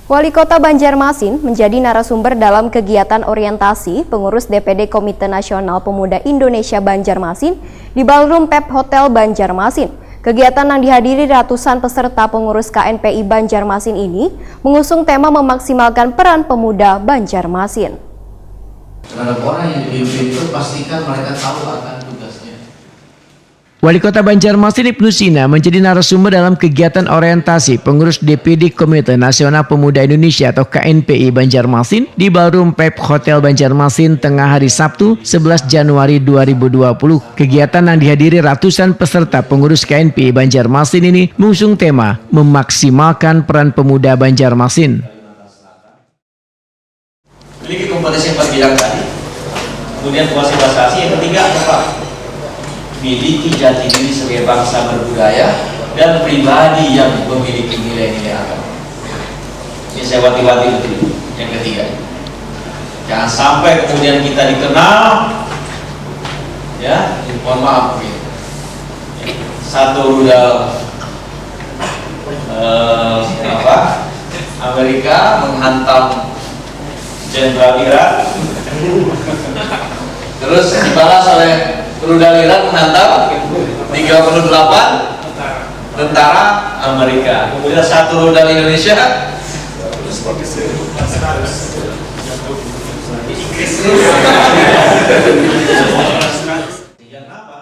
Wali Kota Banjarmasin menjadi narasumber dalam kegiatan orientasi pengurus DPD Komite Nasional Pemuda Indonesia Banjarmasin di Ballroom Pep Hotel Banjarmasin. Kegiatan yang dihadiri ratusan peserta pengurus KNPI Banjarmasin ini mengusung tema memaksimalkan peran pemuda Banjarmasin. Terhadap orang yang dipimpin itu pastikan mereka tahu akan tugasnya. Wali Kota Banjarmasin Ibnu Sina menjadi narasumber dalam kegiatan orientasi pengurus DPD Komite Nasional Pemuda Indonesia atau KNPI Banjarmasin di Ballroom Pep Hotel Banjarmasin tengah hari Sabtu 11 Januari 2020. Kegiatan yang dihadiri ratusan peserta pengurus KNPI Banjarmasin ini mengusung tema memaksimalkan peran pemuda Banjarmasin. Memiliki kompetensi yang bidang tadi, kemudian kualifikasi yang ketiga apa? Miliki jati diri sebagai bangsa berbudaya dan pribadi yang memiliki nilai-nilai agama. Ini saya wanti-wanti betul. Yang ketiga, jangan sampai kemudian kita dikenal, ya, mohon maaf, gitu. Satu rudal Amerika menghantam Jenderal Iran, terus dibalas oleh rudal Iran menghantam 38 tentara Amerika. Kemudian satu rudal Indonesia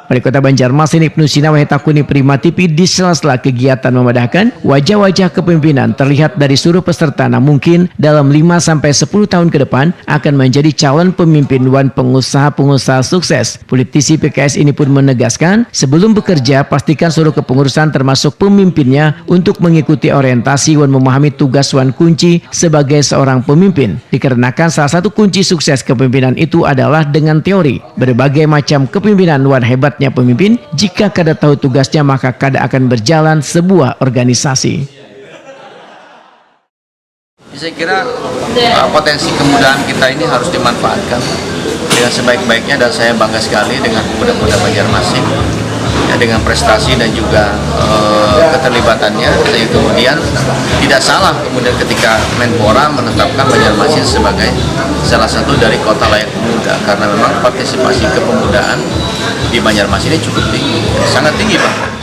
Wali Kota Banjarmasin Ibnu Sina Wahetakuni Prima TV di sela-sela kegiatan memadahkan wajah-wajah kepemimpinan terlihat dari seluruh peserta yang mungkin dalam 5-10 tahun ke depan akan menjadi calon pemimpin dan pengusaha-pengusaha sukses. Politisi PKS ini pun menegaskan sebelum bekerja pastikan seluruh kepengurusan termasuk pemimpinnya untuk mengikuti orientasi dan memahami tugas dan kunci sebagai seorang pemimpin. Dikarenakan salah satu kunci sukses kepemimpinan itu adalah dengan teori. Berbagai macam kepemimpinan dan hebat pemimpin, jika kada tahu tugasnya maka kada akan berjalan sebuah organisasi. Saya kira potensi kemudahan kita ini harus dimanfaatkan dengan sebaik-baiknya, dan saya bangga sekali dengan pemuda-pemuda Banjarmasin ya, dengan prestasi dan juga keterlibatannya. Dan kemudian tidak salah kemudian ketika Menpora menetapkan Banjarmasin sebagai salah satu dari kota layak pemuda, karena memang partisipasi kepemudaan di Banjarmasin ini cukup tinggi, sangat tinggi Pak.